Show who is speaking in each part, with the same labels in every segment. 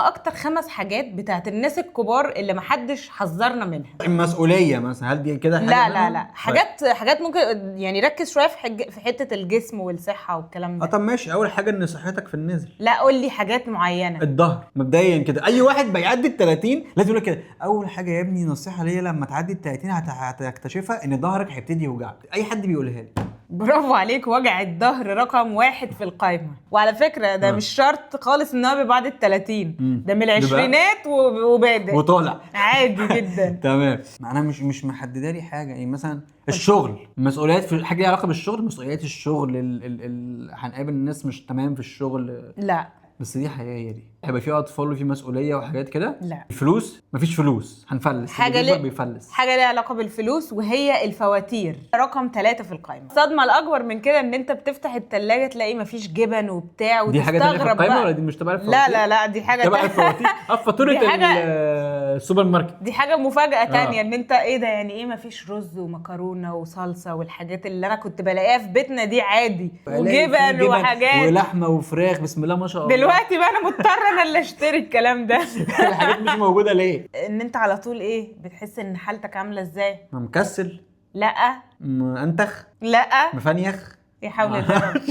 Speaker 1: اكتر 5 حاجات بتاعت الناس الكبار اللي محدش حذرنا منها.
Speaker 2: المسؤوليه مثلا، هل دي كده حاجه؟
Speaker 1: لا حاجات ممكن يعني ركز شويه في حته الجسم والصحه والكلام ده.
Speaker 2: طب ماشي. اول حاجه ان صحتك في النزل.
Speaker 1: لا قول لي حاجات معينه.
Speaker 2: الظهر مبدئيا كده، اي واحد بيعدي ال 30 لازم يقول كده، اول حاجه يا ابني نصيحه ليا لما تعدي ال 30 هتكتشفها ان ظهرك هيبتدي يوجعك. اي حد بيقولها لي.
Speaker 1: برافو عليك، وجع الظهر رقم 1 في القائمة. وعلى فكرة ده مش شرط خالص ان هو بيبقى بعد ال30، ده من العشرينات وبادئ
Speaker 2: وطالع
Speaker 1: عادي جدا.
Speaker 2: تمام. انا مش محدده لي حاجه. يعني مثلا الشغل، مسؤوليات في حاجه ليها علاقه بالشغل، مسؤوليات الشغل هنقابل الناس مش تمام في الشغل.
Speaker 1: لا
Speaker 2: بس دي حقيقيه، دي هيبقى في اطفال وفي مسؤوليه وحاجات كده.
Speaker 1: لا
Speaker 2: الفلوس، مفيش فلوس هنفلس.
Speaker 1: حاجه
Speaker 2: بيفلس.
Speaker 1: حاجه ليها علاقه بالفلوس، وهي الفواتير رقم 3 في القائمه. الصدمه الاكبر من كده ان انت بتفتح الثلاجه تلاقي مفيش جبن وبتاع،
Speaker 2: دي حاجه تانية في القائمه
Speaker 1: بقى.
Speaker 2: ولا دي مش تبع الفواتير؟
Speaker 1: لا دي حاجه
Speaker 2: تبع الفواتير. فاتوره السوبر ماركت.
Speaker 1: دي حاجه مفاجاه تانية. ان انت ايه ده؟ يعني ايه مفيش رز ومكرونه وصلصه والحاجات اللي انا كنت بلاقيها في بيتنا دي عادي، وجبن وحاجات
Speaker 2: ولحمه وفراخ، بسم الله ما شاء الله.
Speaker 1: دلوقتي بقى انا مضطره انا اللي اشتري الكلام ده.
Speaker 2: الحاجات مش موجوده ليه؟
Speaker 1: ان انت على طول ايه بتحس ان حالتك عامله ازاي؟
Speaker 2: مكسل،
Speaker 1: لا
Speaker 2: انتخ،
Speaker 1: لا
Speaker 2: مفنيخ،
Speaker 1: يحاول يضرب.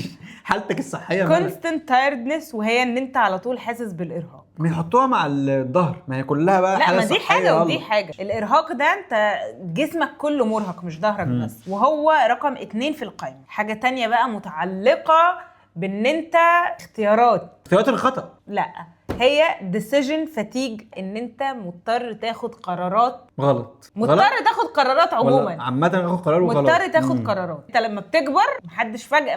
Speaker 2: حالتك الصحيه
Speaker 1: constant tiredness، وهي ان انت على طول حاسس بالارهاق.
Speaker 2: بيحطوها مع الظهر، ما هي كلها بقى
Speaker 1: لا ما دي حاجه ودي
Speaker 2: يلا.
Speaker 1: حاجه. الارهاق ده انت جسمك كله مرهق مش ظهرك بس، وهو رقم 2 في القائمه. حاجه تانية بقى متعلقه بان انت اختيارات
Speaker 2: الخطأ.
Speaker 1: لا، هي decision fatigue، ان انت مضطر تاخد قرارات
Speaker 2: غلط.
Speaker 1: تاخد قرارات عموما.
Speaker 2: عامه اخد قرار وغلط.
Speaker 1: مضطر تاخد قرارات. انت لما بتكبر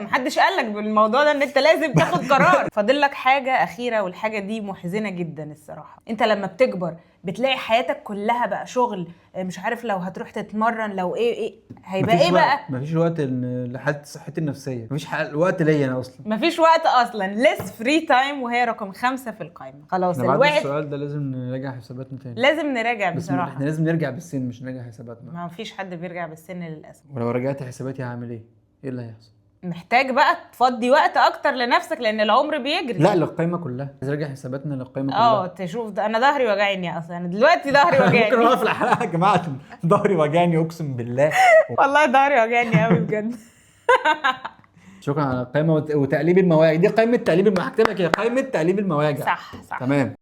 Speaker 1: محدش قال لك بالموضوع ده ان انت لازم تاخد قرار. فاضل لك حاجه اخيره، والحاجه دي محزنه جدا الصراحه. انت لما بتكبر بتلاقي حياتك كلها بقى شغل، مش عارف لو هتروح تتمرن، لو ايه هيبقى ايه بقى.
Speaker 2: مفيش وقت لحالة صحتي النفسيه، مفيش وقت ليا انا اصلا.
Speaker 1: مفيش وقت اصلا. less free time، وهي رقم 5 في القائمه. خلاص
Speaker 2: الواحد السؤال ده لازم نراجع حساباتنا تاني.
Speaker 1: لازم نراجع بصراحه.
Speaker 2: احنا لازم نرجع بالسن، مش نراجع حساباتنا.
Speaker 1: ما فيش حد بيرجع بالسن للاسف.
Speaker 2: ولو رجعت حساباتي هعمل ايه اللي هيحصل؟
Speaker 1: محتاج بقى تفضي وقت اكتر لنفسك، لان العمر بيجري.
Speaker 2: لا للقائمه كلها، عايز ارجع حساباتنا للقائمه كلها.
Speaker 1: تشوف ده. انا ظهري وجعني اصلا، انا دلوقتي ظهري وجعني.
Speaker 2: ممكن اوقف الحلقه يا جماعه عشان ظهري وجعني اقسم بالله.
Speaker 1: والله ظهري وجعني قوي بجد.
Speaker 2: شكرا على القائمه وتقليب المواجع. دي قائمه تقليب المواجع، هكتبها كده، قائمه تقليب المواجع.
Speaker 1: صح
Speaker 2: تمام.